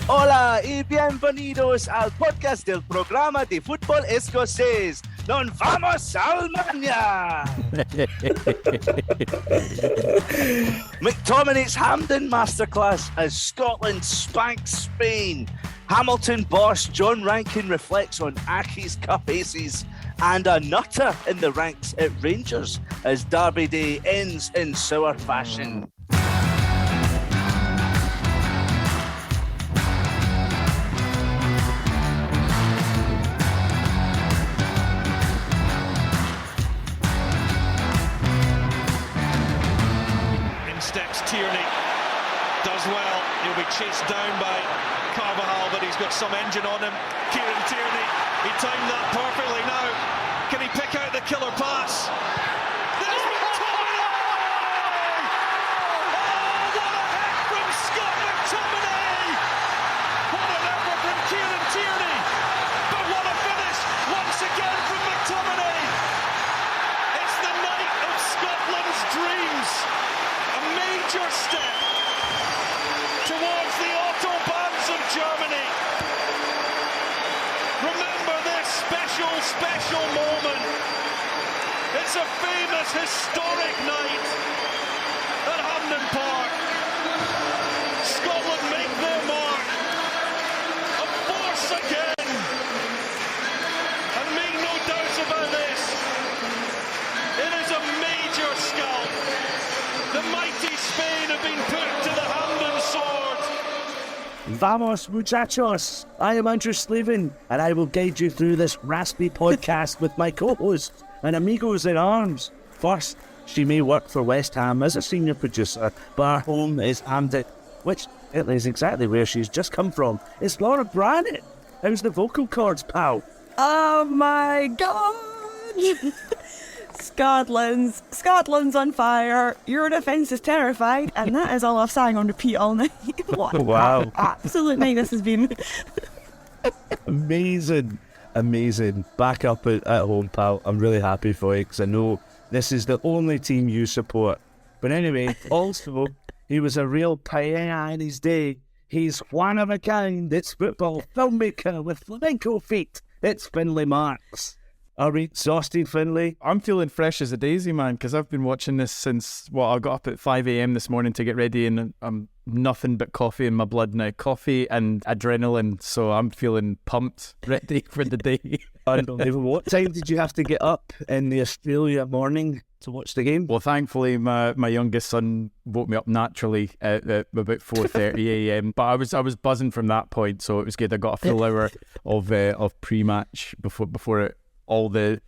Hola y bienvenidos al podcast del programa de fútbol escocés. ¡Nos vamos a Alemania! McTominay's Hampden masterclass as Scotland spanks Spain. Hamilton boss John Rankin reflects on Accies Cup aces. And a nutter in the ranks at Rangers as Derby Day ends in sour fashion. Tierney does well. He'll be chased down by Carvajal, but he's got some engine on him. Kieran Tierney, he timed that perfectly. Now, can he pick out the killer pass? There's McTominay! Oh, what a hit from Scott McTominay! What an effort from Kieran Tierney! But what a finish once again from McTominay! It's the night of Scotland's dreams. A major step towards the autobahns of Germany. Remember this special moment. It's a famous, historic night at Hampden Park. Scotland make their mark. A force again. And make no doubts about this. It is a major scalp. The mighty Spain have been put to the Hampden sword. Vamos, muchachos! I am Andrew Slaven, and I will guide you through this raspy podcast with my co-hosts and amigos in arms. First, she may work for West Ham as a senior producer, but her home is Hampden, which is exactly where she's just come from. It's Laura Brannan. How's the vocal cords, pal? Oh my god! Scotland's on fire. Your defence is terrified, and that is all I've sang on repeat all night. What Wow. absolute night this has been. Amazing. Back up at home, pal. I'm really happy for you because I know this is the only team you support. But anyway, also, he was a real paella in his day. He's one of a kind. It's football filmmaker with flamenco feet. It's Findlay Marks. Are we exhausted, Findlay? I'm feeling fresh as a daisy, man, because I've been watching this since, I got up at 5 a.m. this morning to get ready, and I'm nothing but coffee in my blood now. Coffee and adrenaline, so I'm feeling pumped, ready for the day. Unbelievable. What time did you have to get up in the Australia morning to watch the game? Well, thankfully, my youngest son woke me up naturally at about 4:30 a.m. But I was buzzing from that point, so it was good. I got a full hour of pre-match before all the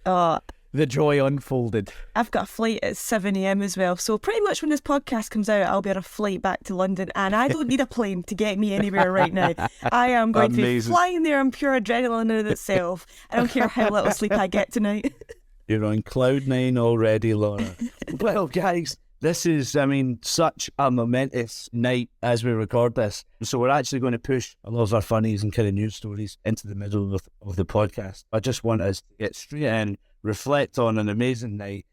joy unfolded. I've got a flight at 7 a.m. as well, so pretty much when this podcast comes out, I'll be on a flight back to London, and I don't need a plane to get me anywhere right now. I am going to be flying there on pure adrenaline in itself. I don't care how little sleep I get tonight. You're on cloud nine already, Laura. Well, guys, this is, such a momentous night as we record this. So we're actually going to push a lot of our funnies and kind of news stories into the middle of the podcast. I just want us to get straight in, reflect on an amazing night.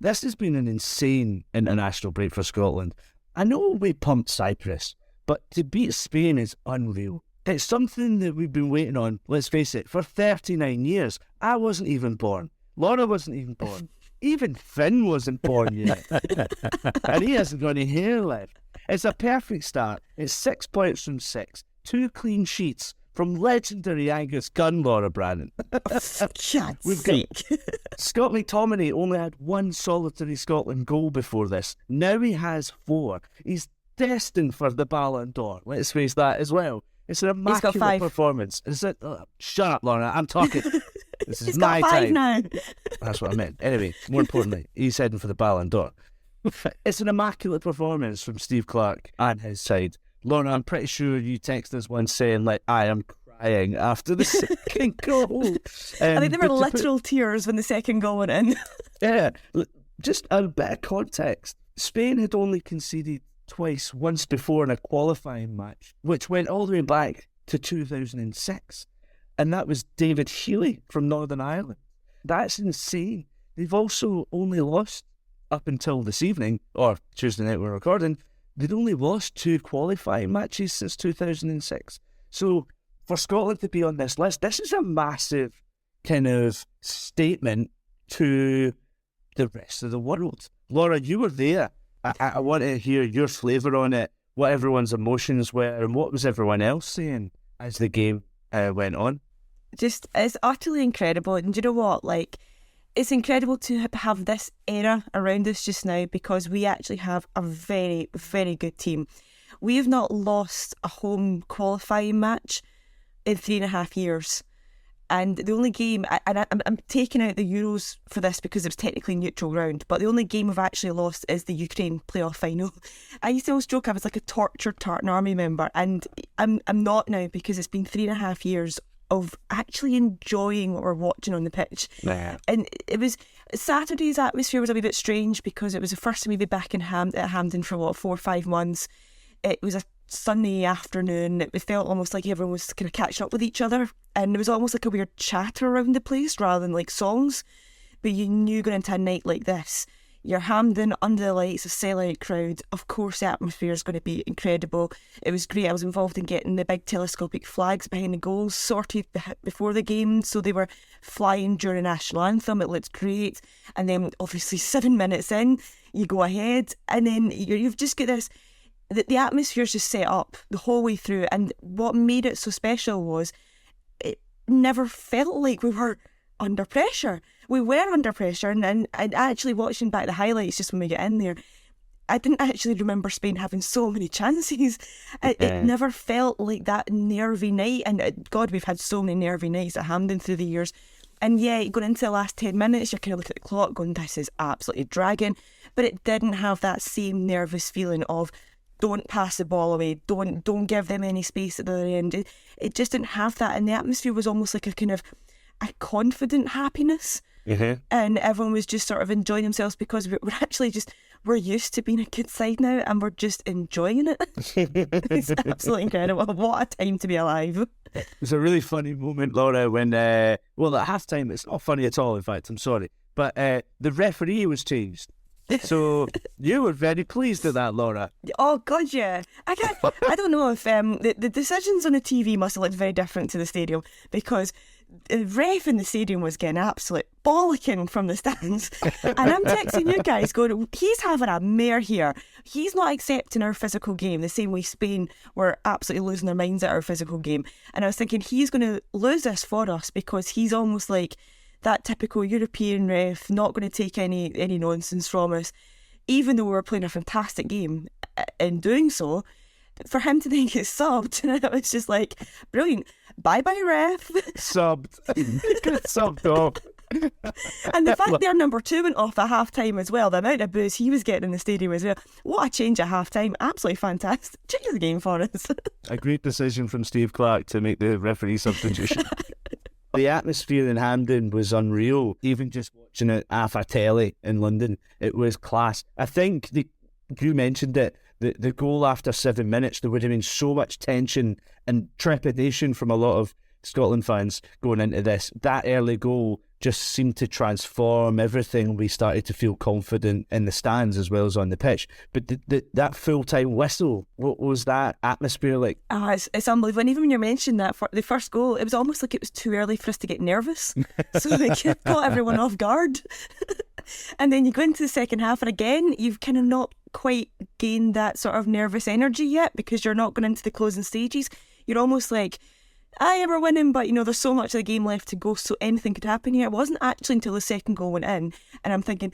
This has been an insane international break for Scotland. I know we pumped Cyprus, but to beat Spain is unreal. It's something that we've been waiting on, let's face it, for 39 years. I wasn't even born. Laura wasn't even born. Even Finn wasn't born yet. And he hasn't got any hair left. It's a perfect start. It's 6 points from 6. 2 clean sheets from legendary Angus Gunn, Laura Brannan. We've got Scott McTominay only had 1 solitary Scotland goal before this. Now he has 4. He's destined for the Ballon d'Or. Let's face that as well. It's an immaculate performance. Is it? Shut up, Laura. I'm talking. This is my got 5 time. now. That's what I meant. Anyway, more importantly, he's heading for the Ballon d'Or. It's an immaculate performance from Steve Clarke and his side. Laura, I'm pretty sure you texted us once saying, I am crying after the second goal. I think there were literal tears when the second goal went in. Yeah. Just a bit of context. Spain had only conceded twice, once before in a qualifying match, which went all the way back to 2006. And that was David Healy from Northern Ireland. That's insane. They've also only lost, up until this evening, or Tuesday night we're recording, they'd only lost 2 qualifying matches since 2006. So for Scotland to be on this list, this is a massive kind of statement to the rest of the world. Laura, you were there. I want to hear your flavour on it, what everyone's emotions were, and what was everyone else saying as the game went on. Just, it's utterly incredible. And do you know what? Like, it's incredible to have this era around us just now, because we actually have a very, very good team. We have not lost a home qualifying match in 3.5 years. And the only game, and I'm taking out the Euros for this because it was technically neutral round, but the only game we've actually lost is the Ukraine playoff final. I used to always joke I was like a tortured Tartan Army member, and I'm not now, because it's been 3.5 years of actually enjoying what we're watching on the pitch. Nah. And it was, Saturday's atmosphere was a wee bit strange because it was the first time we'd be back in at Hampden for 4 or 5 months. It was a Sunday afternoon. It felt almost like everyone was kind of catching up with each other, and there was almost like a weird chatter around the place rather than like songs. But you knew going into a night like this, you're Hampden under the lights, a sellout crowd. Of course, the atmosphere is going to be incredible. It was great. I was involved in getting the big telescopic flags behind the goals sorted before the game, so they were flying during the national anthem. It looked great. And then obviously 7 minutes in, you go ahead, and then you've just got this. The atmosphere's just set up the whole way through, and what made it so special was it never felt like we were under pressure. We were under pressure, and actually watching back the highlights just when we get in there, I didn't actually remember Spain having so many chances. It never felt like that nervy night, and God, we've had so many nervy nights at Hampden through the years. And yeah, going into the last 10 minutes, you're kind of looking at the clock going, this is absolutely dragging, but it didn't have that same nervous feeling of, don't pass the ball away, don't give them any space at the other end. It just didn't have that, and the atmosphere was almost like a kind of a confident happiness. Mm-hmm. And everyone was just sort of enjoying themselves because we're used to being a good side now, and we're just enjoying it. It's absolutely incredible. What a time to be alive. It was a really funny moment, Laura, when at half time, it's not funny at all, in fact, I'm sorry, but the referee was changed. So you were very pleased at that, Laura. Oh God, yeah. I don't know if the decisions on the TV must have looked very different to the stadium, because the ref in the stadium was getting absolute bollocking from the stands. And I'm texting you guys going, he's having a mare here. He's not accepting our physical game the same way Spain were absolutely losing their minds at our physical game. And I was thinking, he's going to lose this for us, because he's almost like that typical European ref, not going to take any nonsense from us, even though we were playing a fantastic game in doing so. For him to then get subbed, and it was just like, brilliant. Bye-bye, ref. Subbed. Got subbed off. And the fact their number 2 went off at half-time as well, the amount of boos he was getting in the stadium as well. What a change at half-time. Absolutely fantastic. Change the game for us. A great decision from Steve Clark to make the referee substitution. The atmosphere in Hampden was unreal. Even just watching it off a telly in London, it was class. I think you mentioned it, the goal after 7 minutes, there would have been so much tension and trepidation from a lot of Scotland fans going into this. That early goal just seemed to transform everything. We started to feel confident in the stands as well as on the pitch. But that full-time whistle, what was that atmosphere like? Oh, it's unbelievable. And even when you're mentioning that, for the first goal, it was almost like it was too early for us to get nervous. So it caught everyone off guard. And then you go into the second half, and again, you've kind of not quite gained that sort of nervous energy yet, because you're not going into the closing stages. You're almost like, we're winning, but there's so much of the game left to go, so anything could happen here. It wasn't actually until the second goal went in, and I'm thinking,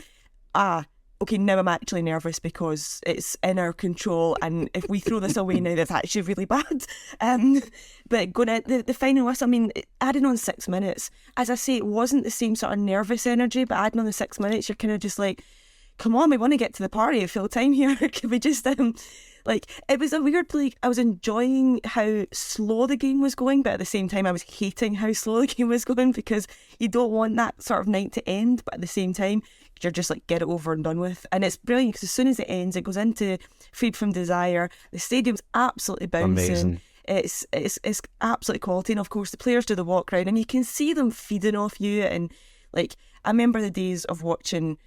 okay, now I'm actually nervous because it's in our control, and if we throw this away now, that's actually really bad. But going at the final whistle, I mean, adding on 6 minutes, as I say, it wasn't the same sort of nervous energy, but adding on the 6 minutes, you're kind of just like, come on, we want to get to the party at full time here. Can we just it was a weird, I was enjoying how slow the game was going, but at the same time I was hating how slow the game was going, because you don't want that sort of night to end, but at the same time you're just like, get it over and done with. And it's brilliant, because as soon as it ends, it goes into Freed from Desire. The stadium's absolutely bouncing. Amazing. It's absolutely quality, and of course the players do the walk round, and you can see them feeding off you. And I remember the days of watching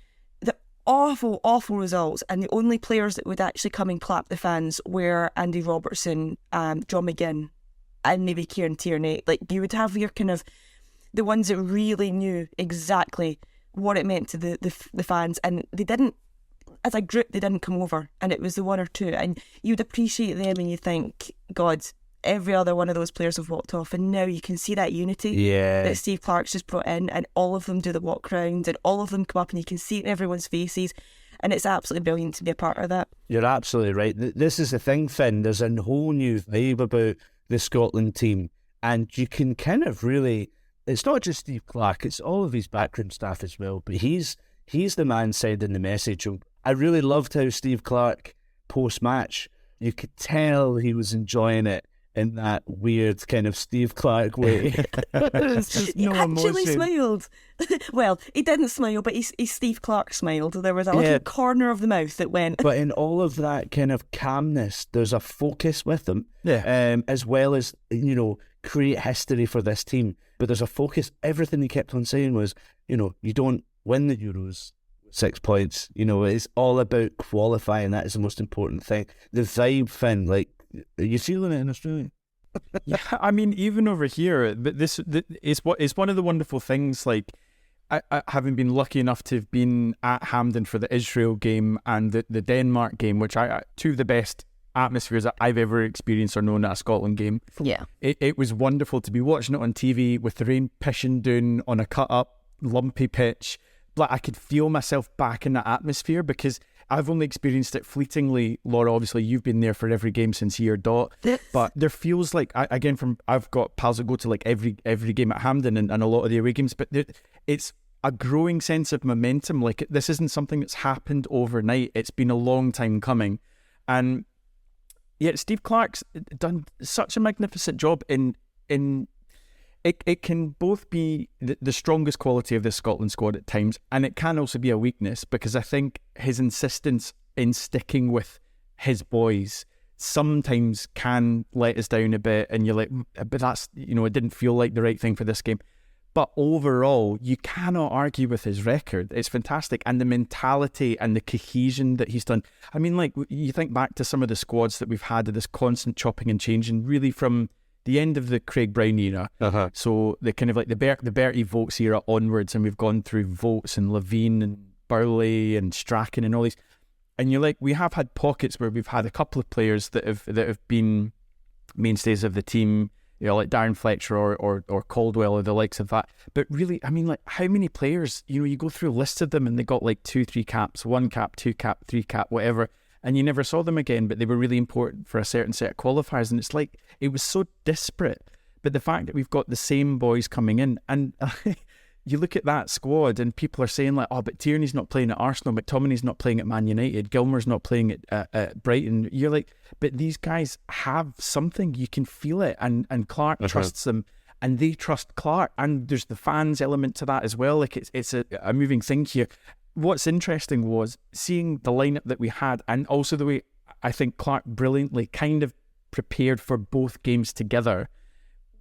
awful results, and the only players that would actually come and clap the fans were Andy Robertson, John McGinn, and maybe Kieran Tierney. Like, you would have your kind of the ones that really knew exactly what it meant to the fans, and they didn't, as a group, they didn't come over, and it was the one or two, and you'd appreciate them and you think, God, every other one of those players have walked off, and now you can see that unity that Steve Clarke's just brought in, and all of them do the walk round, and all of them come up, and you can see it in everyone's faces, and it's absolutely brilliant to be a part of that. You're absolutely right. This is the thing, Finn, there's a whole new vibe about the Scotland team, and you can kind of really, it's not just Steve Clarke, it's all of his backroom staff as well, but he's the man sending the message. I really loved how Steve Clarke, post-match, you could tell he was enjoying it in that weird kind of Steve Clarke way. He actually smiled. Well, he didn't smile, but he Steve Clarke smiled. There was a little corner of the mouth that went. But in all of that kind of calmness, there's a focus with them, as well as, create history for this team. But there's a focus. Everything he kept on saying was, you don't win the Euros 6 points. It's all about qualifying. That is the most important thing. The vibe, Finn, like, are you feeling it in Australia? Yeah, I mean, even over here, but this is one of the wonderful things. Like, I having been lucky enough to have been at Hampden for the Israel game and the Denmark game, which two of the best atmospheres that I've ever experienced or known at a Scotland game. Yeah, it was wonderful to be watching it on TV with the rain pishing down on a cut up, lumpy pitch. Like, I could feel myself back in that atmosphere because I've only experienced it fleetingly. Laura, obviously you've been there for every game since year dot. But there feels like, I've got pals that go to like every game at Hampden and a lot of the away games, but it's a growing sense of momentum. Like, this isn't something that's happened overnight. It's been a long time coming. And yet Steve Clarke's done such a magnificent job in It can both be the strongest quality of this Scotland squad at times, and it can also be a weakness, because I think his insistence in sticking with his boys sometimes can let us down a bit, and you're like, but that's, it didn't feel like the right thing for this game. But overall, you cannot argue with his record. It's fantastic. And the mentality and the cohesion that he's done. I mean, like, you think back to some of the squads that we've had of this constant chopping and changing, really from the end of the Craig Brown era. So the kind of like the Bertie Vokes era onwards, and we've gone through Vokes and Levine and Burley and Strachan and all these. And you're like, we have had pockets where we've had a couple of players that have been mainstays of the team, like Darren Fletcher or Caldwell or the likes of that. But really, I mean, like, how many players, you go through a list of them and they got like 2-3 caps, 1 cap, 2 cap, 3 cap, whatever, and you never saw them again, but they were really important for a certain set of qualifiers. And it's like, it was so disparate. But the fact that we've got the same boys coming in, and you look at that squad and people are saying like, oh, but Tierney's not playing at Arsenal, McTominay's not playing at Man United, Gilmour's not playing at Brighton. You're like, but these guys have something, you can feel it, and Clarke trusts them, and they trust Clarke, and there's the fans element to that as well. Like, it's a moving thing here. What's interesting was seeing the lineup that we had, and also the way I think Clarke brilliantly kind of prepared for both games together,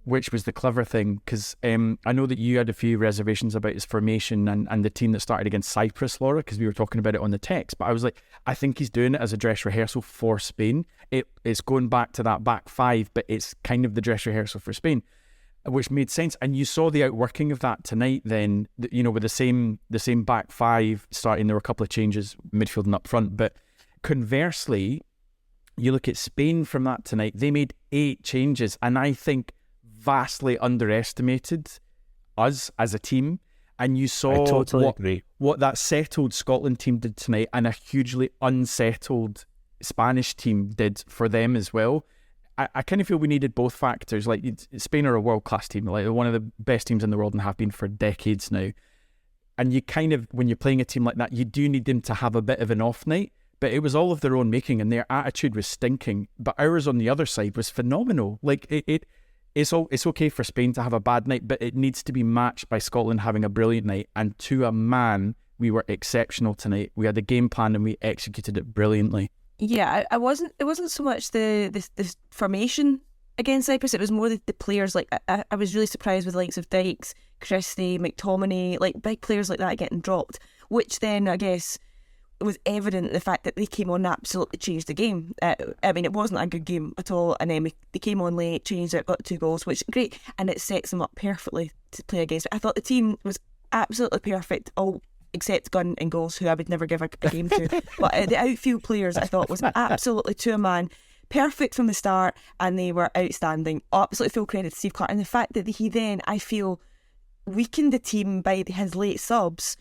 which was the clever thing, because I know that you had a few reservations about his formation and the team that started against Cyprus, Laura, because we were talking about it on the text, but I was like, I think he's doing it as a dress rehearsal for Spain. It's going back to that back five, but it's kind of the dress rehearsal for Spain, which made sense. And you saw the outworking of that tonight then, with the same back five starting. There were a couple of changes, midfield and up front, but conversely, you look at Spain from that tonight, they made 8 changes, and I think vastly underestimated us as a team. And you saw I totally agree. What that settled Scotland team did tonight, and a hugely unsettled Spanish team did for them as well. I kind of feel we needed both factors. Like, Spain are a world-class team, like one of the best teams in the world and have been for decades now. And you kind of, when you're playing a team like that, you do need them to have a bit of an off night. But it was all of their own making, and their attitude was stinking. But ours on the other side was phenomenal. Like, it's okay for Spain to have a bad night, but it needs to be matched by Scotland having a brilliant night. And to a man, we were exceptional tonight. We had a game plan and we executed it brilliantly. Yeah, it wasn't so much the formation against Cyprus, it was more the players. Like, I was really surprised with the likes of Dykes, Christie, McTominay, like big players like that getting dropped, which then I guess it was evident the fact that they came on and absolutely changed the game. I mean, it wasn't a good game at all, and then they came on late, changed it, got 2 goals, which is great, and it sets them up perfectly to play against. I thought the team was absolutely perfect, all except Gunn and goals, who I would never give a game to. But the outfield players, I thought, was absolutely to a man, perfect from the start, and they were outstanding. Absolutely full credit to Steve Clark, and the fact that he then, I feel, weakened the team by his late subs,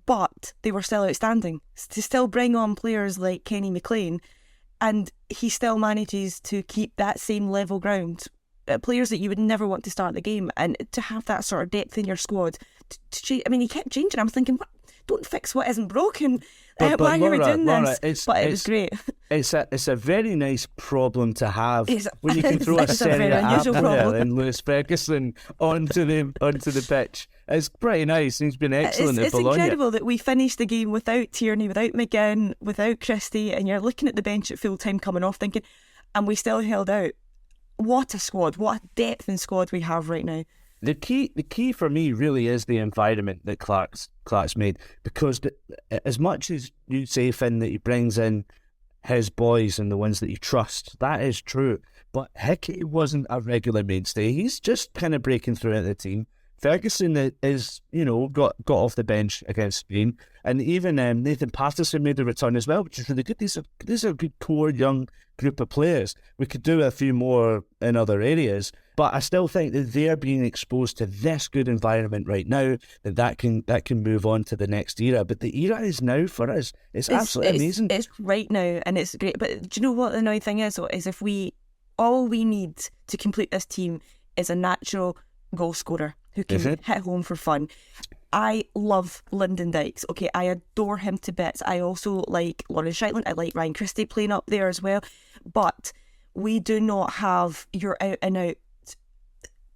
but they were still outstanding. To still bring on players like Kenny McLean, and he still manages to keep that same level ground. Players that you would never want to start the game, and to have that sort of depth in your squad. I mean, he kept changing. I was thinking, what? Don't fix what isn't broken. Why are we doing this? But it was great. It's a very nice problem to have when you can throw a Serie A player and Lewis Ferguson onto the pitch. It's pretty nice. He's been excellent at Bologna. It's incredible that we finished the game without Tierney, without McGinn, without Christie, and you're looking at the bench at full time coming off thinking, and we still held out. What a squad! What a depth in squad we have right now. The key for me really is the environment that Clark's made, because as much as you say, Finn, that he brings in his boys and the ones that you trust, that is true. But Hickey wasn't a regular mainstay. He's just kind of breaking through into the team. Ferguson is, got off the bench against Spain, and even Nathan Patterson made a return as well, which is really good. These are a good core young group of players. We could do a few more in other areas, but I still think that they're being exposed to this good environment right now, that can move on to the next era. But the era is now for us. It's absolutely amazing. It's right now, and it's great. But do you know what the annoying thing is? If all we need to complete this team is a natural goal scorer who can hit home for fun. I love Lyndon Dykes. Okay, I adore him to bits. I also like Lauren Shetland. I like Ryan Christie playing up there as well. But we do not have your out and out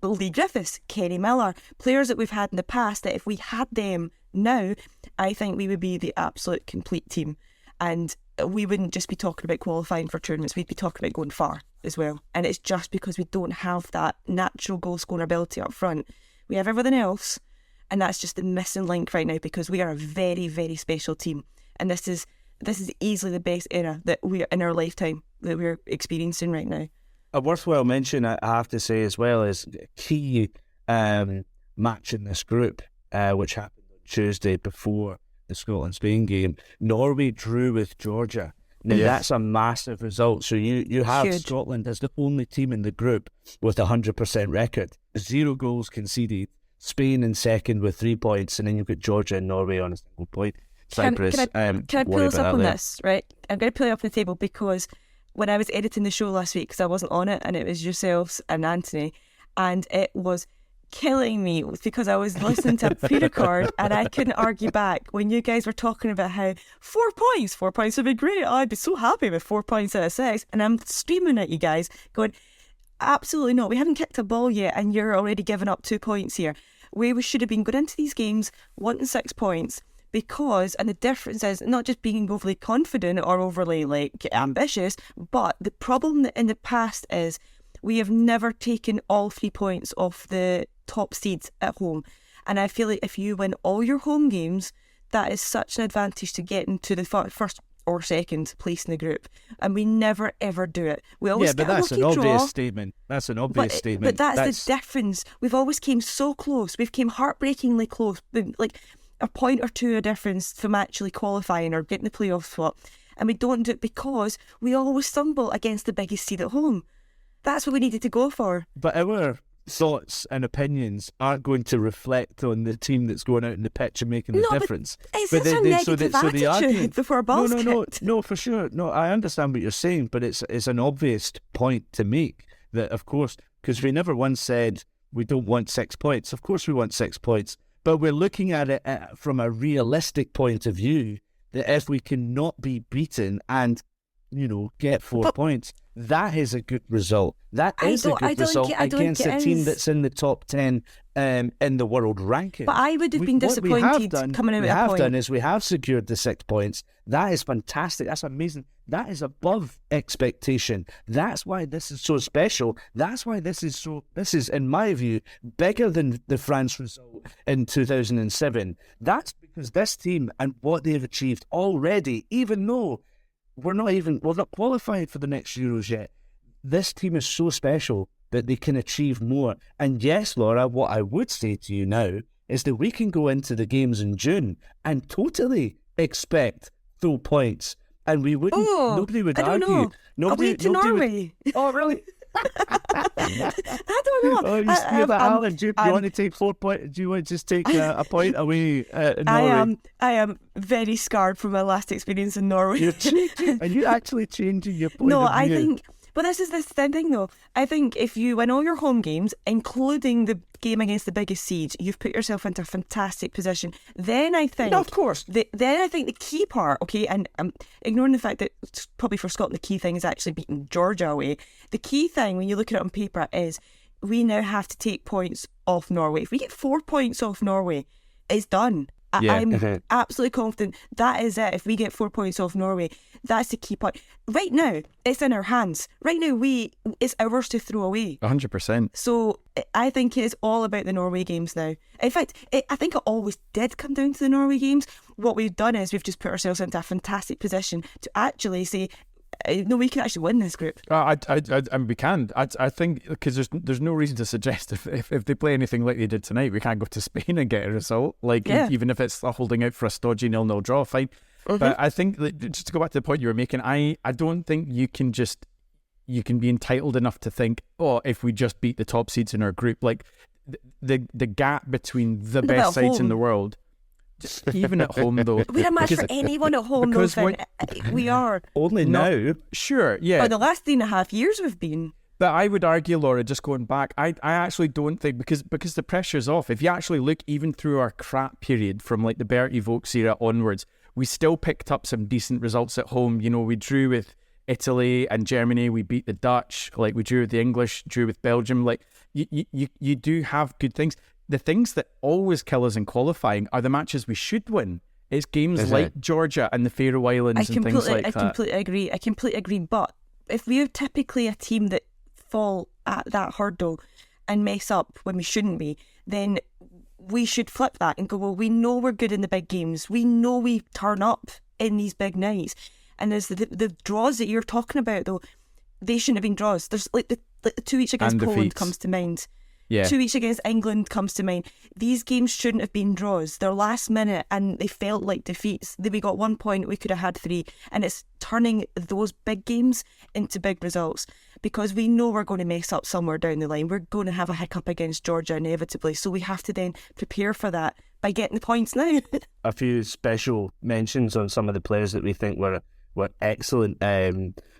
Lee Griffiths, Kenny Miller, players that we've had in the past, that if we had them now, I think we would be the absolute complete team. And we wouldn't just be talking about qualifying for tournaments, we'd be talking about going far as well. And it's just because we don't have that natural goal scoring ability up front. We have everything else, and that's just the missing link right now, because we are a very, very special team. And this is easily the best era that we are in our lifetime that we're experiencing right now. A worthwhile mention, I have to say as well, is a key match in this group, which happened on Tuesday before the Scotland-Spain game. Norway drew with Georgia. Now, that's a massive result. So you have huge. Scotland as the only team in the group with a 100% record. 0 goals conceded. Spain in second with 3 points, and then you've got Georgia and Norway on a single point. Cyprus. Can I pull us up on this, right? I'm going to pull it up on the table, because when I was editing the show last week, because I wasn't on it, and it was yourselves and Anthony, and it was killing me because I was listening to a pre-record and I couldn't argue back when you guys were talking about how 4 points would be great. I'd be so happy with 4 points out of 6, and I'm screaming at you guys going, absolutely not, we haven't kicked a ball yet and you're already giving up 2 points here. We should have been going into these games wanting 6 points, because, and the difference is not just being overly confident or overly ambitious, but the problem in the past is we have never taken all 3 points off the top seeds at home. And I feel like if you win all your home games, that is such an advantage to getting to the first or second place in the group. And we never ever do it. We always but that's an obvious statement. That's an obvious statement. But that's the difference. We've always came so close. We've came heartbreakingly close. Like a point or two of difference from actually qualifying or getting the playoff spot. And we don't do it because we always stumble against the biggest seed at home. That's what we needed to go for. But our thoughts and opinions aren't going to reflect on the team that's going out in the pitch and making the difference. It's such a negative attitude before a ball's kicked. No, for sure. No, I understand what you're saying, but it's an obvious point to make that, of course, because we never once said we don't want 6 points. Of course we want 6 points, but we're looking at it from a realistic point of view, that if we cannot be beaten and, get 4 points, That is a good result. That is a good result against a team that's in the top 10 in the world ranking. But I would have been disappointed coming out with a point. What we have done is we have secured the 6 points. That is fantastic. That's amazing. That is above expectation. That's why this is so special. That's why this is, in my view, bigger than the France result in 2007. That's because this team and what they've achieved already, even though we're not qualified for the next Euros yet, this team is so special that they can achieve more. And yes, Laura, what I would say to you now is that we can go into the games in June and totally expect full points. And we wouldn't, nobody would argue. I don't know. Nobody to Norway. Oh, really? I don't know. Oh, Alan, do you want to take 4 points? Do you want to just take a point away in Norway? I am very scarred from my last experience in Norway. Are you actually changing your point No, of view? I think... But this is the thing, though. I think if you win all your home games, including the game against the biggest seed, you've put yourself into a fantastic position. Then I think... No, of course. Then I think the key part, okay, and I'm ignoring the fact that probably for Scotland the key thing is actually beating Georgia away. The key thing, when you look at it on paper, is we now have to take points off Norway. If we get 4 points off Norway, it's done. I'm absolutely confident that is it. If we get 4 points off Norway, that's the key point. Right now, it's in our hands. Right now, it's ours to throw away. 100%. So I think it is all about the Norway games now. In fact, I think it always did come down to the Norway games. What we've done is we've just put ourselves into a fantastic position to actually say, no, we can actually win this group. And we can. I think because there's no reason to suggest if they play anything like they did tonight, we can't go to Spain and get a result. Even if it's holding out for a stodgy 0-0 draw, fine. Mm-hmm. But I think just to go back to the point you were making, I don't think you can be entitled enough to think, if we just beat the top seeds in our group, like the gap between the best sides in the world. Even at home, though. We're a match for anyone at home, though, Finn. We are. Only now. Sure, yeah. For the last 3.5 years we've been. But I would argue, Laura, just going back, I actually don't think, because the pressure's off. If you actually look even through our crap period from like the Bertie Vogts era onwards, we still picked up some decent results at home. You know, we drew with Italy and Germany, we beat the Dutch, like we drew with the English, drew with Belgium. Like you do have good things. The things that always kill us in qualifying are the matches we should win. It's games like Georgia and the Faroe Islands and things like that. I completely agree. But if we're typically a team that fall at that hurdle and mess up when we shouldn't be, then we should flip that and go, well, we know we're good in the big games. We know we turn up in these big nights. And there's the draws that you're talking about, though, they shouldn't have been draws. There's like the 2 each against Poland comes to mind. Yeah. 2 each against England comes to mind. These games shouldn't have been draws. They're last minute and they felt like defeats. We got 1 point, we could have had 3. And it's turning those big games into big results because we know we're going to mess up somewhere down the line. We're going to have a hiccup against Georgia inevitably. So we have to then prepare for that by getting the points now. A few special mentions on some of the players that we think were excellent.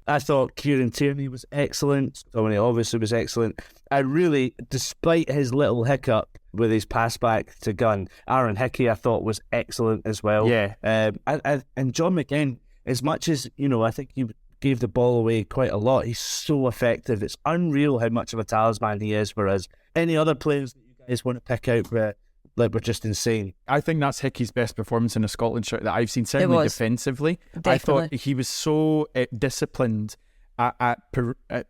I thought Kieran Tierney was excellent. Dominic obviously was excellent. I really, despite his little hiccup with his pass back to Gunn, Aaron Hickey I thought was excellent as well. Yeah. And John McGinn, as much as, I think he gave the ball away quite a lot, he's so effective. It's unreal how much of a talisman he is, whereas any other players that you guys want to pick out were just insane. I think that's Hickey's best performance in a Scotland shirt that I've seen, certainly defensively. Definitely. I thought he was so disciplined at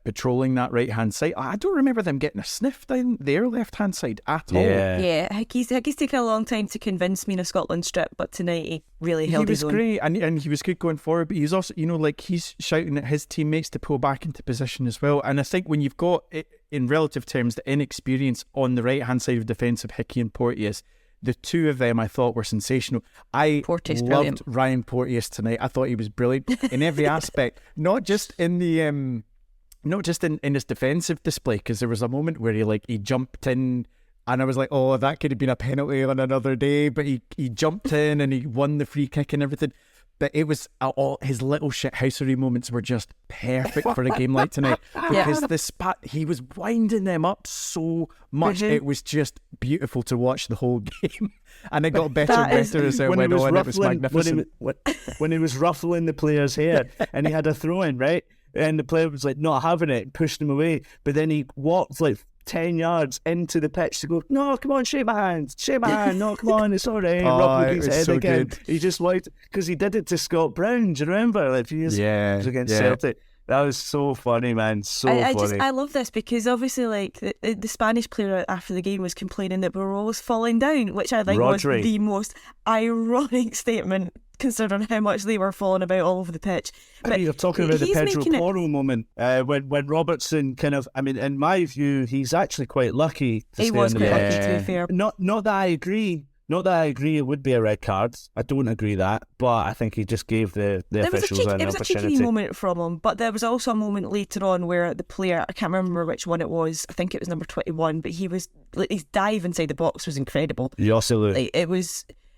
patrolling that right-hand side. I don't remember them getting a sniff down their left-hand side at all. Yeah, Hickey's taken a long time to convince me in a Scotland strip, but tonight he really held his own. He was great, and he was good going forward, but he's also, he's shouting at his teammates to pull back into position as well. And I think when you've got, in relative terms, the inexperience on the right-hand side of defence of Hickey and Porteous, the two of them I thought were sensational. I loved brilliant. Ryan Porteous tonight. I thought he was brilliant in every aspect, not just in the not just in his defensive display, because there was a moment where he jumped in and I was like, oh, that could have been a penalty on another day, but he jumped in and he won the free kick and everything. But it was all his little shithousery moments were just perfect for a game like tonight, because he was winding them up so much. Mm-hmm. It was just beautiful to watch the whole game, and it got better and better as it went on. It was magnificent. When he was ruffling the player's hair and he had a throw in, right? And the player was like not having it, pushed him away. But then he walked like 10 yards into the pitch to go, no, come on, shake my hand, no, come on, it's all right. Rubbed his head so again. good. He just wanted, because he did it to Scott Brown, do you remember? Like, he was against Celtic. That was so funny, man. Funny. I love this because obviously, like, the Spanish player after the game was complaining that we were always falling down, which I think was the most ironic statement considering how much they were falling about all over the pitch. But you're talking about the Pedro Porro moment when Robertson kind of, I mean, in my view, he's actually quite lucky to stay on the pitch. He was quite lucky, to be fair. Not that I agree. Not that I agree it would be a red card. I don't agree that, but I think he just gave the officials an opportunity. It was a cheeky moment from him, but there was also a moment later on where the player, I can't remember which one it was, I think it was number 21, but he was, like, his dive inside the box was incredible. Like,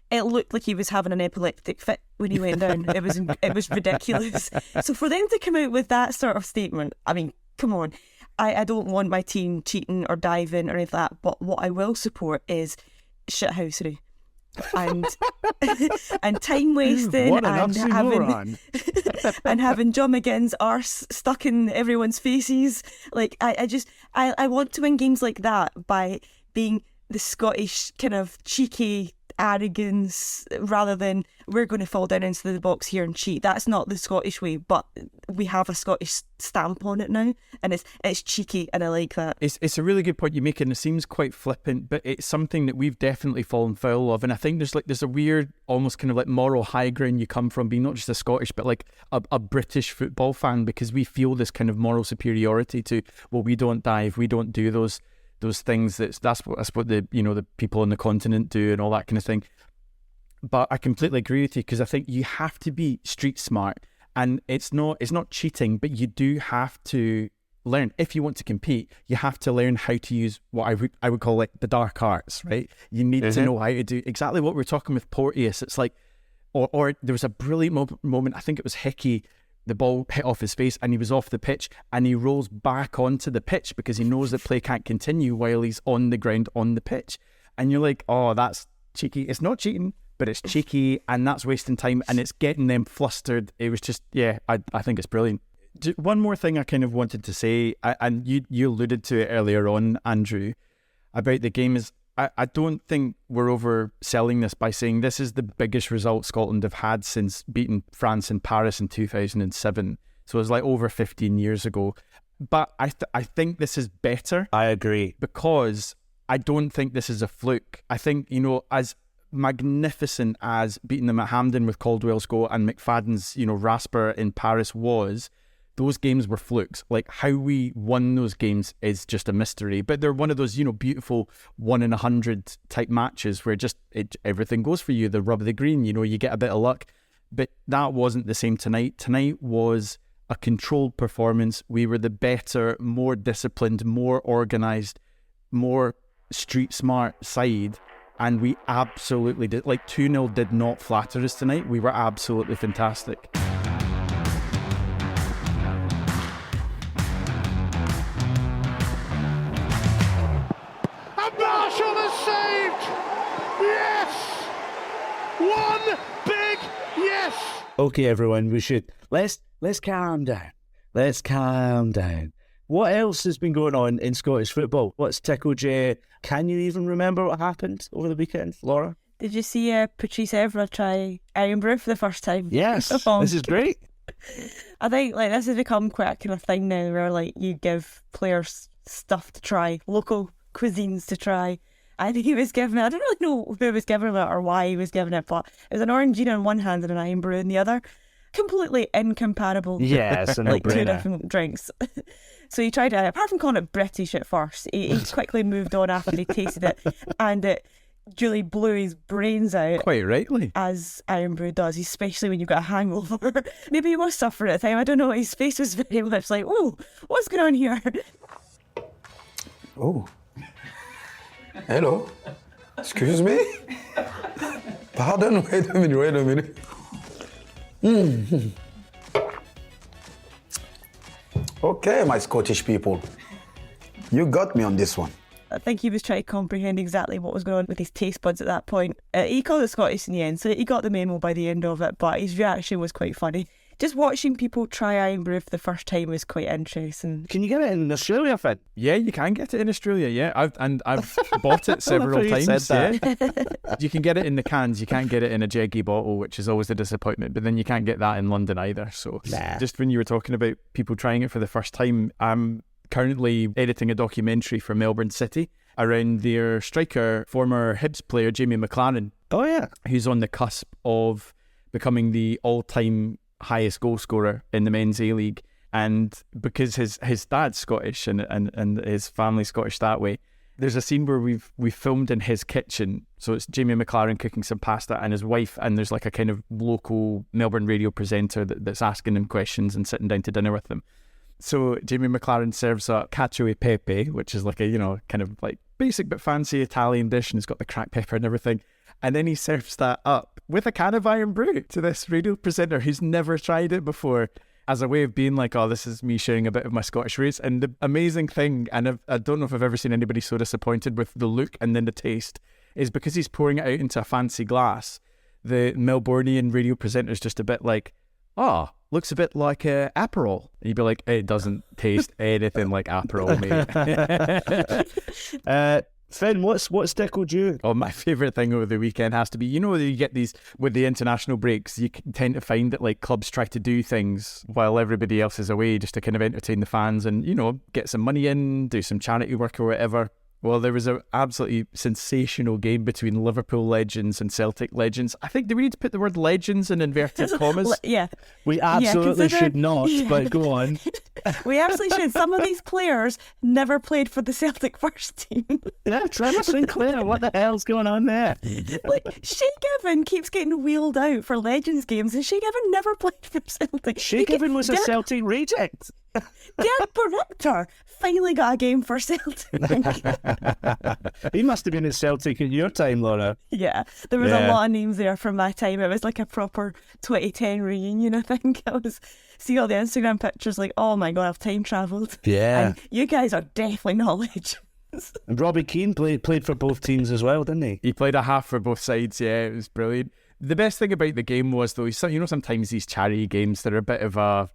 it looked like he was having an epileptic fit when he went down. It was ridiculous. So for them to come out with that sort of statement, I mean, come on. I don't want my team cheating or diving or anything like that, but what I will support is shithousery and time wasting and having John McGinn's arse stuck in everyone's faces. Like, I want to win games like that by being the Scottish kind of cheeky arrogance rather than we're going to fall down into the box here and cheat. That's not the Scottish way, but we have a Scottish stamp on it now, and it's cheeky, and I like that. It's a really good point you make, and it seems quite flippant, but it's something that we've definitely fallen foul of, and I think there's a weird, almost kind of like moral high ground you come from being not just a Scottish but like a British football fan, because we feel this kind of moral superiority to, well, we don't dive, we don't do those things. That's what the the people on the continent do and all that kind of thing. But I completely agree with you, because I think you have to be street smart, and it's not cheating, but you do have to learn. If you want to compete, you have to learn how to use what I would call like the dark arts, right? You need to know how to do exactly what we're talking with Porteous. It's like, or there was a brilliant moment, I think it was Hickey, the ball hit off his face and he was off the pitch, and he rolls back onto the pitch because he knows that play can't continue while he's on the ground on the pitch. And you're like, oh, that's cheeky. It's not cheating, but it's cheeky, and that's wasting time, and it's getting them flustered. It was just, I think it's brilliant. One more thing I kind of wanted to say, and you alluded to it earlier on, Andrew, about the game, is I don't think we're overselling this by saying this is the biggest result Scotland have had since beating France in Paris in 2007. So it was like over 15 years ago. But I think this is better. I agree. Because I don't think this is a fluke. I think, as magnificent as beating them at Hampden with Caldwell's goal and McFadden's, rasper in Paris was, those games were flukes. Like, how we won those games is just a mystery. But they're one of those, beautiful 1 in 100 type matches where just everything goes for you. The rub of the green, you get a bit of luck. But that wasn't the same tonight. Tonight was a controlled performance. We were the better, more disciplined, more organised, more street smart side. And we absolutely did. Like, 2-0 did not flatter us tonight. We were absolutely fantastic. One big yes. Okay, everyone, let's calm down. Let's calm down. What else has been going on in Scottish football? What's tickled you? Can you even remember what happened over the weekend, Laura? Did you see Patrice Evra try Irn Blu for the first time? Yes, this is great. I think this has become quite a kind of thing now where you give players stuff to try, local cuisines to try. I think he was given it. I don't really know who was giving it or why he was giving it, but it was an Orangina in one hand and an Irn Blu in the other. Completely incomparable. Yes, like two different drinks. So he tried it. Apart from calling it British at first, he quickly moved on after he tasted it, and it duly blew his brains out. Quite rightly. As Irn Blu does, especially when you've got a hangover. Maybe he was suffering at the time. I don't know. His face was very much like, oh, what's going on here? Oh. Hello. Excuse me? Pardon, wait a minute. Okay, my Scottish people. You got me on this one. I think he was trying to comprehend exactly what was going on with his taste buds at that point. He called it Scottish in the end, so he got the memo by the end of it, but his reaction was quite funny. just watching people try Irn Blu for the first time was quite interesting. Can you get it in Australia, Finn? Yeah, you can get it in Australia. Yeah, I've bought it several times. Yeah. You can get it in the cans. You can't get it in a jeggy bottle, which is always a disappointment. But then you can't get that in London either. So just when you were talking about people trying it for the first time, I'm currently editing a documentary for Melbourne City around their striker, former Hibs player Jamie McLaren. Oh yeah, who's on the cusp of becoming the all-time highest goal scorer in the men's A-League. And because his dad's Scottish and his family's Scottish that way, there's a scene where we've filmed in his kitchen. So it's Jamie McLaren cooking some pasta and his wife, and there's like a kind of local Melbourne radio presenter that's asking him questions and sitting down to dinner with them. So Jamie McLaren serves a cacio e pepe, which is like a, you know, kind of like basic but fancy Italian dish, and it's got the cracked pepper and everything. And then he serves that up with a can of Irn Blu to this radio presenter who's never tried it before, as a way of being like, oh, this is me sharing a bit of my Scottish roots. And the amazing thing, and I don't know if I've ever seen anybody so disappointed with the look and then the taste, is because he's pouring it out into a fancy glass, the Melbourneian radio presenter's just a bit like, oh, looks a bit like Aperol. And you'd be like, it doesn't taste anything like Aperol, mate. Finn, what's tickled you? Oh, my favourite thing over the weekend has to be, you know, you get these with the international breaks, you tend to find that like clubs try to do things while everybody else is away just to kind of entertain the fans and, you know, get some money in, do some charity work or whatever. Well, there was an absolutely sensational game between Liverpool legends and Celtic legends. I think, do we need to put the word legends in inverted commas? Yeah. We absolutely should not, but go on. We absolutely should. Some of these players never played for the Celtic first team. Yeah, Trevor Sinclair, what the hell's going on there? Like, Shay Given keeps getting wheeled out for Legends games, and Shay Given never played for Celtic. Shay Given was a Celtic reject. Dirk Barrector finally got a game for Celtic. He must have been at Celtic in your time, Laura. Yeah, there was a lot of names there from my time. It was like a proper 2010 reunion, I think. I was see all the Instagram pictures like, oh my God, I've time travelled. Yeah. And you guys are definitely not legends. And Robbie Keane played for both teams as well, didn't he? He played a half for both sides, yeah, it was brilliant. The best thing about the game was, though, you know, sometimes these charity games, they're a bit of a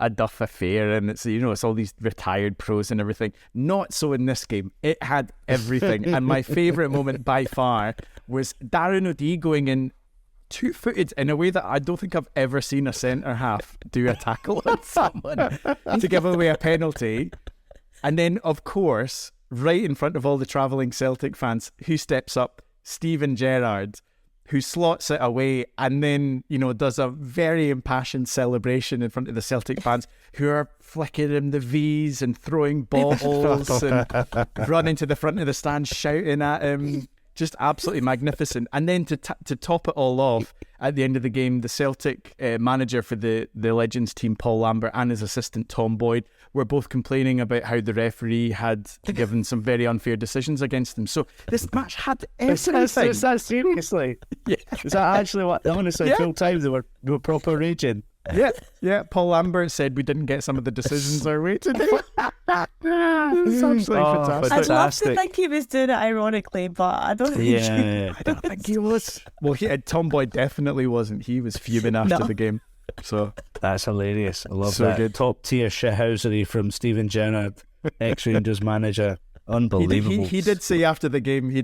duff affair, and it's, you know, it's all these retired pros and everything. Not so in this game. It had everything. And my favourite moment by far was Darren O'Dea going in two-footed in a way that I don't think I've ever seen a centre-half do a tackle on someone to give away a penalty. And then, of course, right in front of all the travelling Celtic fans, who steps up? Steven Gerrard, who slots it away and then, you know, does a very impassioned celebration in front of the Celtic fans who are flicking him the V's and throwing bottles and running to the front of the stand shouting at him. Just absolutely magnificent. And then to top it all off, at the end of the game, the Celtic manager for the Legends team, Paul Lambert, and his assistant, Tom Boyd, were both complaining about how the referee had given some very unfair decisions against them. So this match had everything. Is that seriously? Yeah. Is that actually what, honestly, full time they were proper raging? Yeah. Paul Lambert said we didn't get some of the decisions our way today. It's absolutely fantastic. I'd love to think he was doing it ironically, but I don't think I don't think he was. Well, Tom Boyd definitely wasn't. He was fuming after the game. So that's hilarious. I love so that. Good. Top tier shithousery from Steven Gerrard, ex-Rangers manager. Unbelievable. He did say after the game. He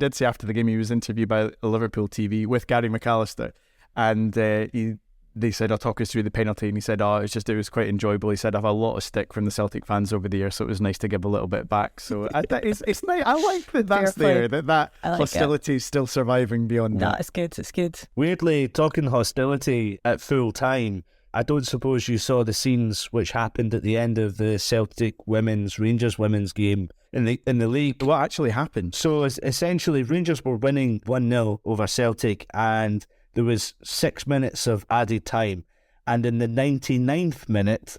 was interviewed by Liverpool TV with Gary McAllister, and they said, "I'll talk us through the penalty," and he said, it was quite enjoyable. He said, "I've had a lot of stick from the Celtic fans over the years, so it was nice to give a little bit back." So it's nice. I like that that's there, that like hostility is still surviving beyond that. It's good. Weirdly, talking hostility at full time, I don't suppose you saw the scenes which happened at the end of the Celtic Rangers women's game in the league. What actually happened? So essentially, Rangers were winning 1-0 over Celtic, and there was 6 minutes of added time. And in the 99th minute,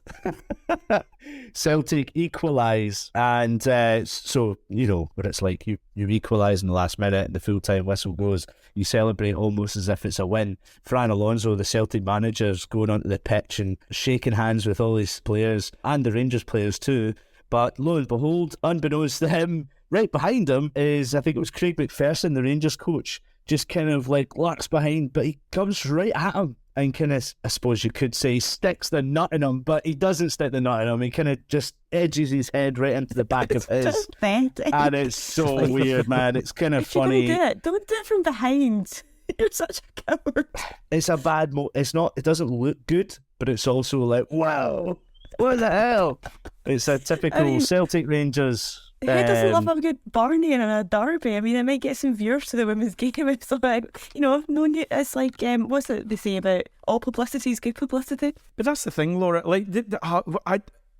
Celtic equalise. And so, you know, what it's like. You equalise in the last minute and the full-time whistle goes. You celebrate almost as if it's a win. Fran Alonso, the Celtic manager's going onto the pitch and shaking hands with all his players and the Rangers players too. But lo and behold, unbeknownst to him, right behind him is, I think it was Craig McPherson, the Rangers coach, just kind of like lurks behind, but he comes right at him and kind of, I suppose you could say, sticks the nut in him, but he doesn't stick the nut in him. He kind of just edges his head right into the back of his. And it's so weird, man. It's kind of funny. Don't do it from behind. You're such a coward. It's a bad it's not, it doesn't look good, but it's also like, wow, what the hell? It's a typical Celtic Rangers. Who doesn't love a good Barney and a derby? I mean, it might get some viewers to the women's game. It's like, it's like, what's it they say about all publicity is good publicity? But that's the thing, Laura. Like,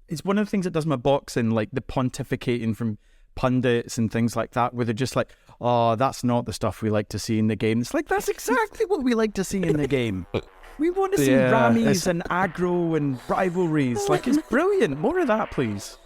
it's one of the things that does my boxing, like the pontificating from pundits and things like that, where they're just like, oh, that's not the stuff we like to see in the game. It's like, that's exactly what we like to see in the game. We want to see rammies and aggro and rivalries. Like, it's brilliant. More of that, please.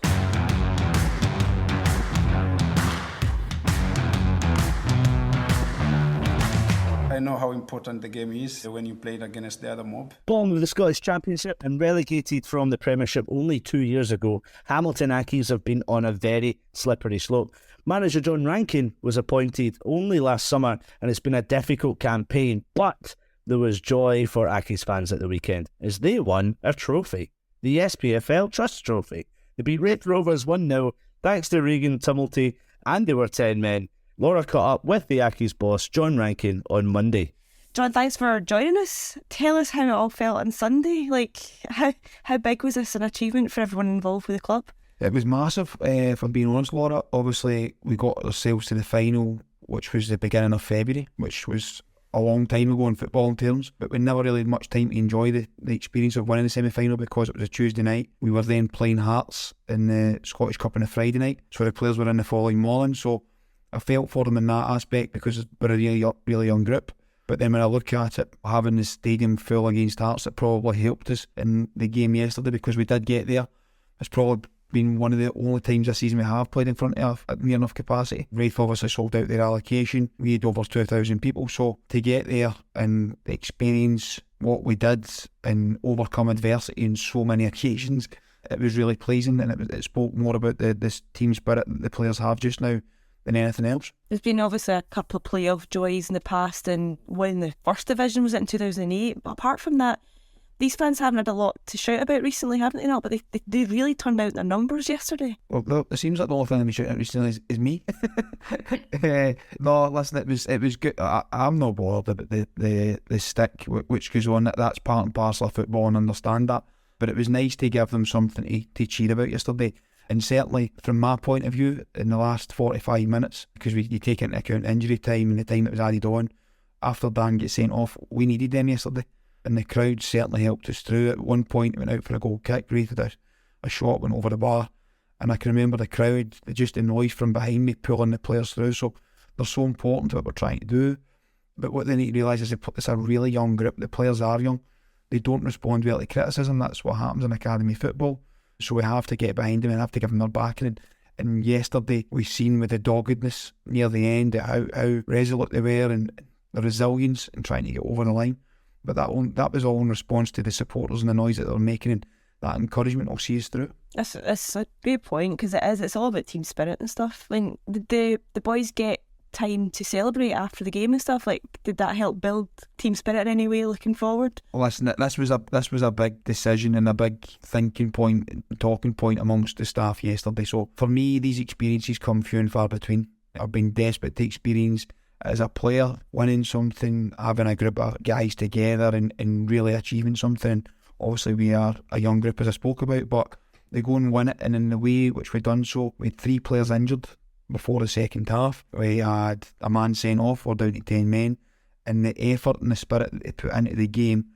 I know how important the game is when you play it against the other mob. Born with the Scottish Championship and relegated from the Premiership only 2 years ago, Hamilton Accies have been on a very slippery slope. Manager John Rankin was appointed only last summer, and it's been a difficult campaign, but there was joy for Accies fans at the weekend as they won a trophy, the SPFL Trust Trophy. They beat Raith Rovers 1-0 thanks to Regan Tumulty, and they were 10 men. Laura caught up with the Accies boss, John Rankin, on Monday. John, thanks for joining us. Tell us how it all felt on Sunday. Like, how big was this an achievement for everyone involved with the club? It was massive, if I'm being honest, Laura. Obviously, we got ourselves to the final, which was the beginning of February, which was a long time ago in football terms, but we never really had much time to enjoy the experience of winning the semi-final because it was a Tuesday night. We were then playing Hearts in the Scottish Cup on a Friday night, so the players were in the following morning, so I felt for them in that aspect because we're a really young group. But then when I look at it, having the stadium full against Hearts, it probably helped us in the game yesterday because we did get there. It's probably been one of the only times this season we have played in front of at near enough capacity. Raith obviously sold out their allocation. We had over 2,000 people, so to get there and experience what we did and overcome adversity in so many occasions, it was really pleasing, and it spoke more about this team spirit that the players have just now than anything else. There's been obviously a couple of playoff joys in the past, and when the first division was in 2008, but apart from that, these fans haven't had a lot to shout about recently, haven't they not? But they really turned out their numbers yesterday. Well, it seems like the only thing I've been shouting out recently is me. No, listen, it was good. I'm not bothered about the stick which goes on. That's part and parcel of football, and understand that. But it was nice to give them something to cheer about yesterday. And certainly, from my point of view, in the last 45 minutes, because you take into account injury time and the time that was added on, after Dan gets sent off, we needed them yesterday. And the crowd certainly helped us through. At one point, it went out for a goal kick. Raith had a shot, went over the bar. And I can remember the crowd, just the noise from behind me, pulling the players through. So they're so important to what we're trying to do. But what they need to realise is it's a really young group. The players are young. They don't respond well to criticism. That's what happens in academy football. So we have to get behind them and have to give them their backing. And yesterday we seen with the doggedness near the end how resolute they were and the resilience in trying to get over the line. But that was all in response to the supporters and the noise that they were making, and that encouragement will see us through. That's a great point, because it's all about team spirit and stuff. I mean, did the boys get time to celebrate after the game and stuff? Like, did that help build team spirit in any way looking forward? Well, listen, this was a big decision and a big thinking point and talking point amongst the staff yesterday. So for me, these experiences come few and far between. I've been desperate to experience as a player winning something, having a group of guys together and really achieving something. Obviously we are a young group, as I spoke about, but they go and win it, and in the way which we've done so, we had 3 players injured before the second half. We had a man sent off, we're down to 10 men, and the effort and the spirit that they put into the game,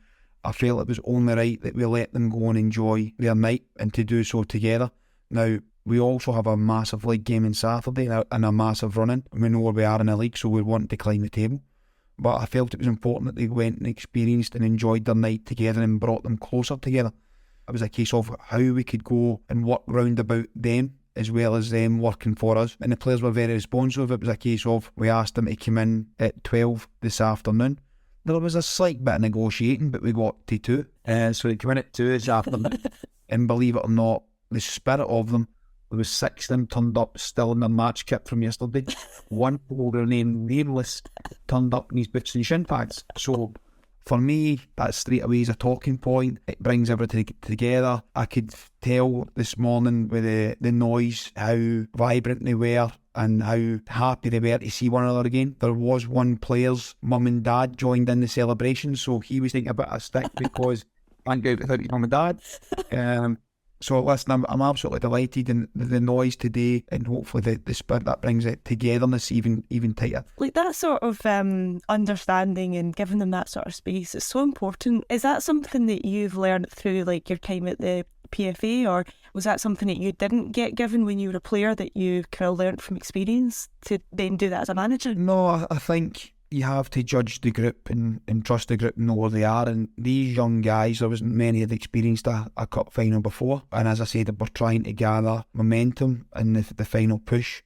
I felt it was only right that we let them go and enjoy their night, and to do so together. Now, we also have a massive league game on Saturday and a massive run-in. We know where we are in the league, so we want to climb the table. But I felt it was important that they went and experienced and enjoyed their night together and brought them closer together. It was a case of how we could go and work round about them as well as them working for us. And the players were very responsive. It was a case of we asked them to come in at 12 this afternoon. There was a slight bit of negotiating, but we got to 2. So they came in at 2 this afternoon. And believe it or not, the spirit of them, there was 6 of them turned up still in their match kit from yesterday. One older named Nameless turned up in his boots and shin pads. So for me, that straight away is a talking point. It brings everything together. I could tell this morning with the noise how vibrant they were and how happy they were to see one another again. There was one player's mum and dad joined in the celebration, so he was taking a bit of stick because can't go out without his mum and dad. So listen, I'm absolutely delighted in the noise today, and hopefully the spirit that brings it togetherness even tighter. Like that sort of understanding and giving them that sort of space is so important. Is that something that you've learned through like your time at the PFA, or was that something that you didn't get given when you were a player that you kind of learnt from experience to then do that as a manager? No, I think you have to judge the group and trust the group and know where they are. And these young guys, there wasn't many that experienced a cup final before. And as I said, we're trying to gather momentum in the final push.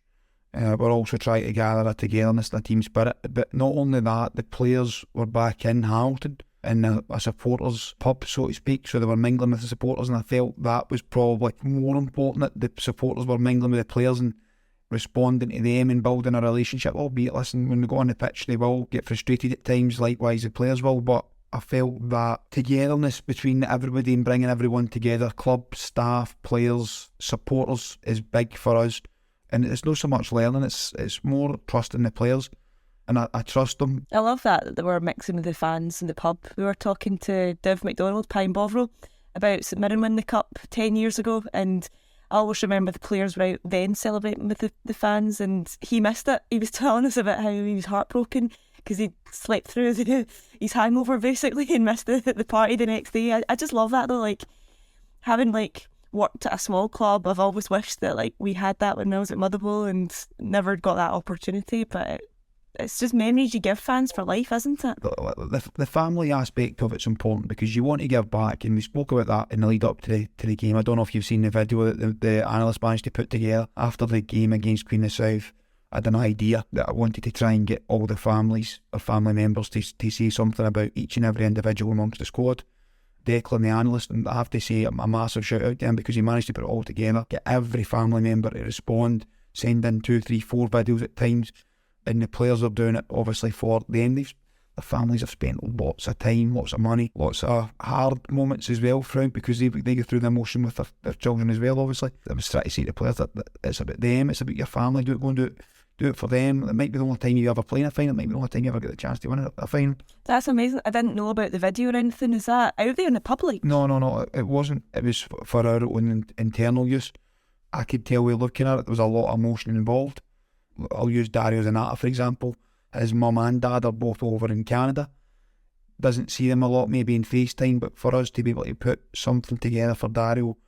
We're also trying to gather a togetherness and a team spirit. But not only that, the players were back in Hampden in a supporters pub, so to speak. So they were mingling with the supporters, and I felt that was probably more important, that the supporters were mingling with the players and responding to them and building a relationship. Albeit, listen, when we go on the pitch they will get frustrated at times, likewise the players will, but I felt that togetherness between everybody and bringing everyone together, club, staff, players, supporters, is big for us. And it's not so much learning, it's more trusting the players, and I trust them. I love that they were mixing with the fans in the pub. We were talking to Div McDonald, Pine Bovril, about St Mirren winning the cup 10 years ago, and I always remember the players were out then celebrating with the fans, and he missed it. He was telling us about how he was heartbroken because he slept through his hangover basically and missed the party the next day. I just love that though, like having like worked at a small club. I've always wished that like we had that when I was at Motherwell and never got that opportunity, but it's just memories you give fans for life, isn't it? The family aspect of it's important because you want to give back, and we spoke about that in the lead up to the game. I don't know if you've seen the video that the analyst managed to put together after the game against Queen of the South. I had an idea that I wanted to try and get all the families or family members to say something about each and every individual amongst the squad. Declan, the analyst, and I have to say a massive shout out to him because he managed to put it all together, get every family member to respond, send in 2, 3, 4 videos at times. And the players are doing it obviously for them. The families have spent lots of time, lots of money, lots of hard moments as well throughout, because they go through the emotion with their children as well, obviously. I was trying to say to the players that it's about them, it's about your family. Go and do it for them. It might be the only time you ever play in a final, it might be the only time you ever get the chance to win a final. That's amazing. I didn't know about the video or anything. Is that out there in the public? No, it wasn't. It was for our own internal use. I could tell we were looking at it, there was a lot of emotion involved. I'll use Dario Zanata for example. His mum and dad are both over in Canada. Doesn't see them a lot, maybe in FaceTime, but for us to be able to put something together for Dario,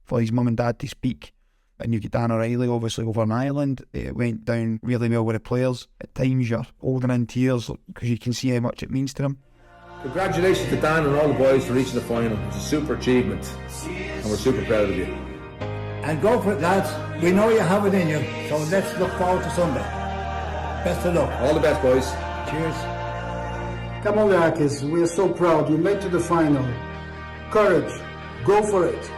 for his mum and dad to speak, and you get Dan O'Reilly obviously over in Ireland, it went down really well with the players. At times you're holding in tears because you can see how much it means to them. Congratulations to Dan and all the boys for reaching the final. It's a super achievement and we're super proud of you. And go for it, lads. We know you have it in you, so let's look forward to Sunday. Best of luck. All the best, boys. Cheers. Come on, Accies. We are so proud. You made to the final. Courage. Go for it.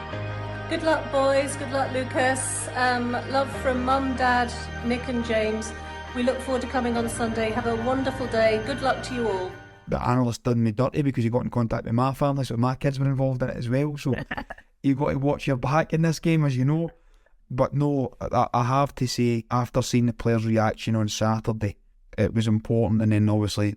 Good luck, boys. Good luck, Lucas. Love from Mum, Dad, Nick and James. We look forward to coming on Sunday. Have a wonderful day. Good luck to you all. The analyst done me dirty because he got in contact with my family, so my kids were involved in it as well. So you've got to watch your back in this game, as you know. But no, I have to say, after seeing the players' reaction on Saturday, it was important. And then obviously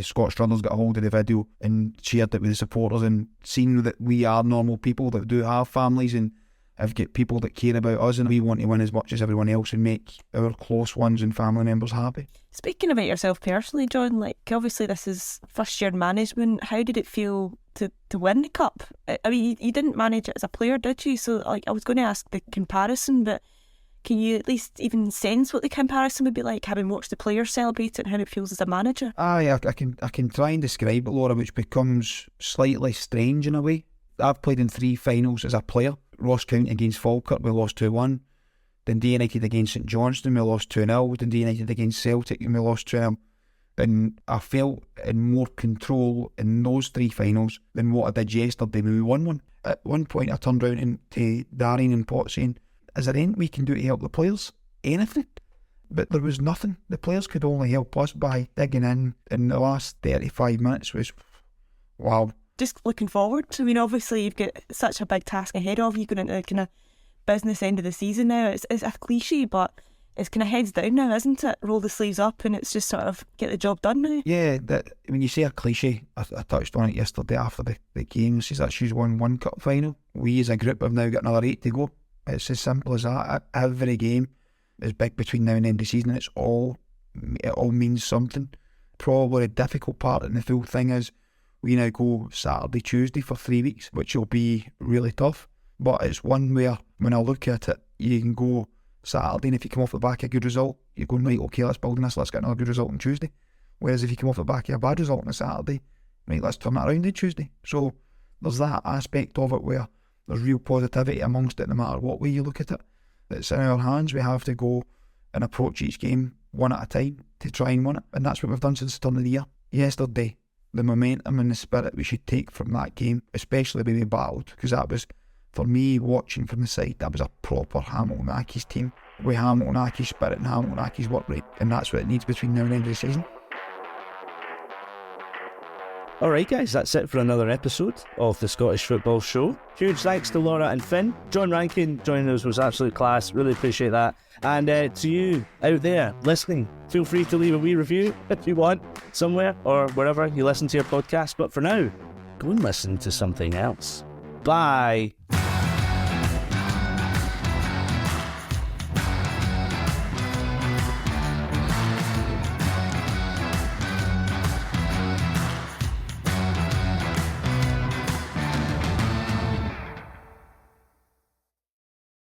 Scott Struthers got a hold of the video and shared it with the supporters, and seeing that we are normal people that do have families and have got people that care about us, and we want to win as much as everyone else and make our close ones and family members happy. Speaking about yourself personally, John, like obviously this is first year management. How did it feel to win the cup? I mean, you didn't manage it as a player, did you? So like I was going to ask the comparison, but can you at least even sense what the comparison would be like, having watched the players celebrate it and how it feels as a manager? I can try and describe it, Laura, which becomes slightly strange in a way. I've played in 3 finals as a player. Ross County against Falkirk, we lost 2-1. Dundee United against St Johnstone, we lost 2-0. Dundee United against Celtic, and we lost 2-0. And I felt in more control in those 3 finals than what I did yesterday when we won one. At one point I turned around to Darren and Pot saying, is there anything we can do to help the players? Anything? But there was nothing. The players could only help us by digging in the last 35 minutes was Wow. Just looking forward. I mean, obviously you've got such a big task ahead of you going into the kind of business end of the season now. It's a cliche, but it's kind of heads down now, isn't it? Roll the sleeves up and it's just sort of get the job done now. Yeah, when you say a cliche, I touched on it yesterday after the game. Says that she's won one cup final. We as a group have now got another 8 to go. It's as simple as that. Every game is big between now and the end of the season, and it all means something. Probably the difficult part in the full thing is we now go Saturday, Tuesday for 3 weeks, which will be really tough. But it's one where, when I look at it, you can go Saturday, and if you come off the back of a good result, you're going, right, okay, let's build on this, let's get another good result on Tuesday. Whereas if you come off the back of a bad result on a Saturday, right, let's turn that around on Tuesday. So there's that aspect of it where there's real positivity amongst it, no matter what way you look at it. It's in our hands. We have to go and approach each game one at a time to try and win it, and that's what we've done since the turn of the year. Yesterday, the momentum and the spirit we should take from that game, especially when we battled, because that was, for me, watching from the side, that was a proper Hamilton Accies team with Hamilton Accies spirit and Hamilton Accies work rate, and that's what it needs between now and the end of the season. Alright guys, that's it for another episode of the Scottish Football Show. Huge thanks to Laura and Finn. John Rankin joining us was absolute class, really appreciate that. And to you out there listening, feel free to leave a wee review if you want, somewhere or wherever you listen to your podcast. But for now, go and listen to something else. Bye.